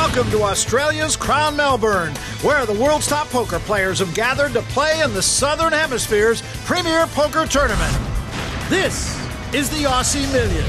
Welcome to Australia's Crown Melbourne, where the world's top poker players have gathered to play in the Southern Hemisphere's premier poker tournament. This is the Aussie Million.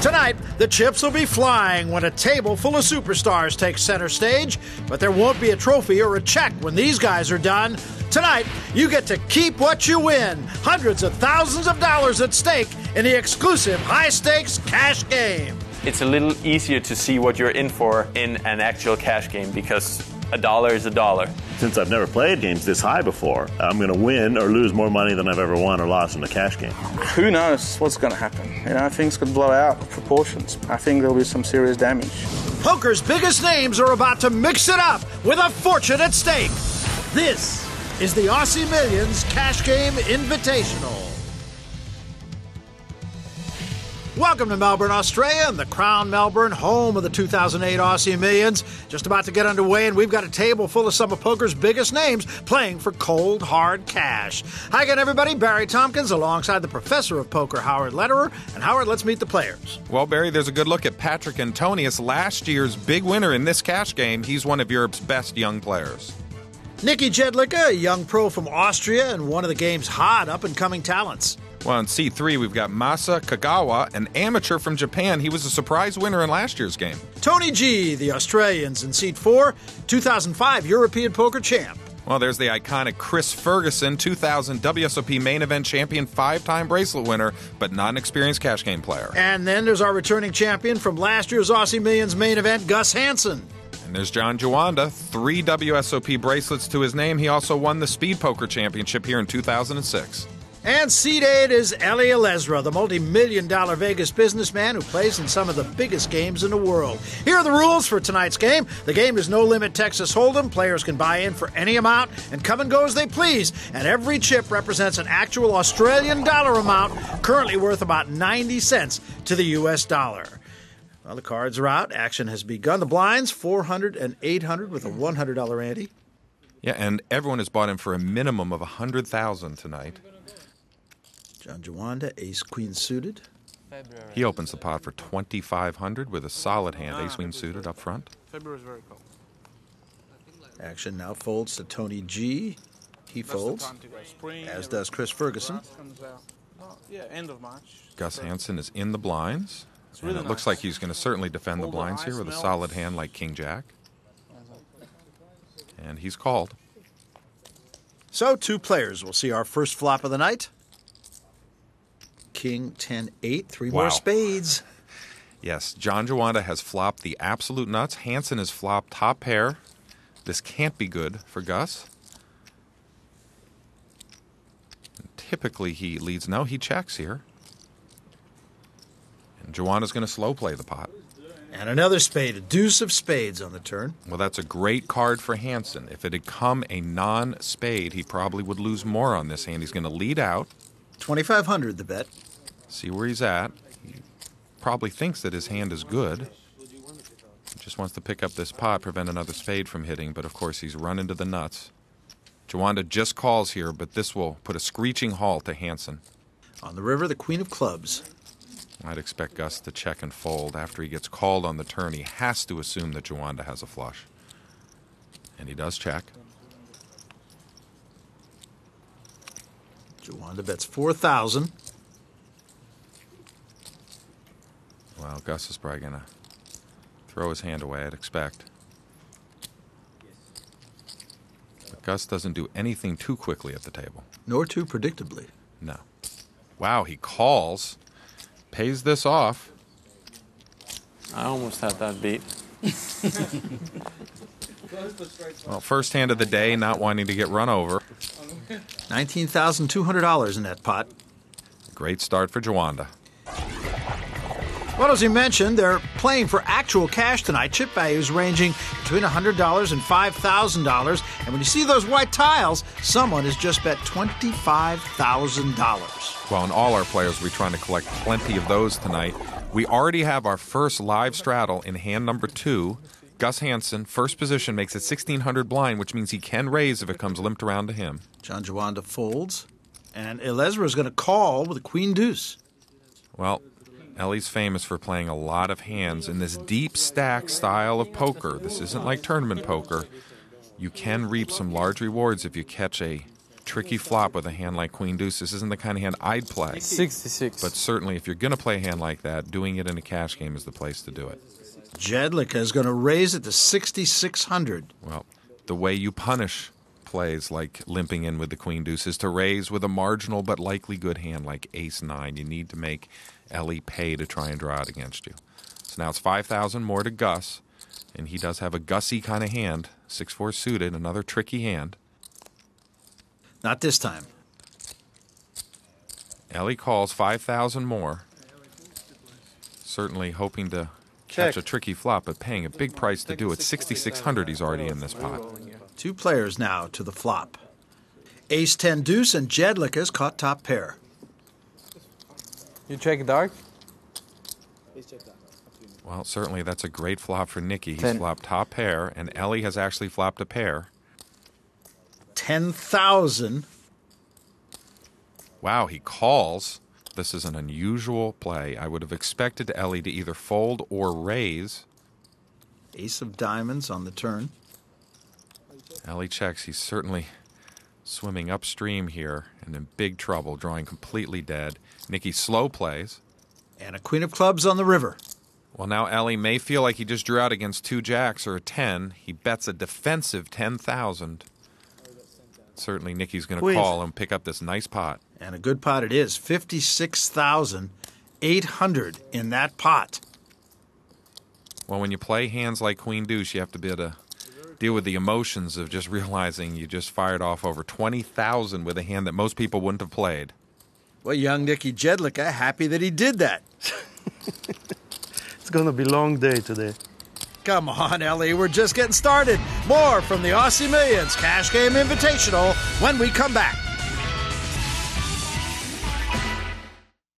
Tonight, the chips will be flying when a table full of superstars takes center stage, but there won't be a trophy or a check when these guys are done. Tonight, you get to keep what you win. Hundreds of thousands of dollars at stake in the exclusive high-stakes cash game. It's a little easier to see what you're in for in an actual cash game because a dollar is a dollar. Since I've never played games this high before, I'm going to win or lose more money than I've ever won or lost in a cash game. Who knows what's going to happen? Things could blow out of proportions. I think there'll be some serious damage. Poker's biggest names are about to mix it up with a fortune at stake. This is the Aussie Millions Cash Game Invitational. Welcome to Melbourne, Australia, and the Crown Melbourne, home of the 2008 Aussie Millions. Just about to get underway, and we've got a table full of some of poker's biggest names playing for cold, hard cash. Hi again, everybody. Barry Tompkins alongside the professor of poker, Howard Lederer. And Howard, let's meet the players. Well, Barry, there's a good look at Patrick Antonius, last year's big winner in this cash game. He's one of Europe's best young players. Nicky Jedlicka, a young pro from Austria and one of the game's hot up-and-coming talents. Well, in C3, we've got Masa Kagawa, an amateur from Japan. He was a surprise winner in last year's game. Tony G, the Australians in Seat 4, 2005 European Poker Champ. Well, there's the iconic Chris Ferguson, 2000 WSOP main event champion, 5-time bracelet winner, but not an experienced cash game player. And then there's our returning champion from last year's Aussie Millions main event, Gus Hansen. And there's John Juanda, 3 WSOP bracelets to his name. He also won the Speed Poker Championship here in 2006. And Seat 8 is Eli Elezra, the multi-million-dollar Vegas businessman who plays in some of the biggest games in the world. Here are the rules for tonight's game. The game is no-limit Texas Hold'em. Players can buy in for any amount and come and go as they please. And every chip represents an actual Australian dollar amount, currently worth about 90 cents to the U.S. dollar. Well, the cards are out. Action has begun. The blinds, 400 and 800 with a $100 ante. Yeah, and everyone has bought in for a minimum of $100,000 tonight. John Juanda, ace-queen suited. He opens the pot for $2,500 with a solid hand, ace-queen suited up front. February is very cold. Action now folds to Tony G. He folds, as does Chris Ferguson. End of March. Gus Hansen is in the blinds. And it looks like he's going to certainly defend the blinds here with a solid hand like King Jack. And he's called. So, 2 players will see our first flop of the night. King 10-8, 3 more spades. Yes, John Juanda has flopped the absolute nuts. Hansen has flopped top pair. This can't be good for Gus. And typically he leads. No, he checks here. And Juanda's going to slow play the pot. And another spade, a deuce of spades on the turn. Well, that's a great card for Hansen. If it had come a non-spade, he probably would lose more on this hand. He's going to lead out. 2,500 the bet. See where he's at. He probably thinks that his hand is good. He just wants to pick up this pot, prevent another spade from hitting, but of course he's run into the nuts. Juanda just calls here, but this will put a screeching halt to Hansen. On the river, the queen of clubs. I'd expect Gus to check and fold. After he gets called on the turn, he has to assume that Juanda has a flush. And he does check. Juanda bets 4,000. Well, Gus is probably going to throw his hand away, I'd expect. But Gus doesn't do anything too quickly at the table. Nor too predictably. No. Wow, he calls, pays this off. I almost had that beat. Well, first hand of the day, not wanting to get run over. $19,200 in that pot. Great start for Juanda. Well, as you mentioned, they're playing for actual cash tonight. Chip values ranging between $100 and $5,000. And when you see those white tiles, someone has just bet $25,000. Well, and all our players will be trying to collect plenty of those tonight. We already have our first live straddle in hand number 2. Gus Hansen, first position, makes it 1,600 blind, which means he can raise if it comes limped around to him. John Juanda folds, and Elezra is going to call with a queen deuce. Well, Ellie's famous for playing a lot of hands in this deep stack style of poker. This isn't like tournament poker. You can reap some large rewards if you catch a tricky flop with a hand like Queen Deuce. This isn't the kind of hand I'd play. 66. But certainly, if you're going to play a hand like that, doing it in a cash game is the place to do it. Jedlicka is going to raise it to 6,600. Well, the way you punish plays like limping in with the Queen Deuce is to raise with a marginal but likely good hand like Ace-9. You need to make Ellie pay to try and draw out against you. So now it's 5,000 more to Gus, and he does have a Gussy kind of hand, 6-4 suited, another tricky hand. Not this time. Ellie calls 5,000 more. Certainly hoping to catch a tricky flop, but paying a big price to do it. 6,600 he's already in this pot. Two players now to the flop. Ace-10 deuce and Jedlicka's caught top pair. You check dark? Well, certainly that's a great flop for Nicky. He's 10. flopped top pair, and Ellie has actually flopped a pair. 10,000. Wow, he calls. This is an unusual play. I would have expected Ellie to either fold or raise. Ace of diamonds on the turn. Ellie checks. He's certainly swimming upstream here and in big trouble, drawing completely dead. Nicky slow plays. And a queen of clubs on the river. Well, now Ellie may feel like he just drew out against 2 jacks or a 10. He bets a defensive 10,000. Certainly Nicky's going to call and pick up this nice pot. And a good pot it is. 56,800 in that pot. Well, when you play hands like Queen Deuce, you have to be able to deal with the emotions of just realizing you just fired off over 20,000 with a hand that most people wouldn't have played. Well, young Nicky Jedlicka, happy that he did that. It's going to be a long day today. Come on, Ellie, we're just getting started. More from the Aussie Millions Cash Game Invitational when we come back.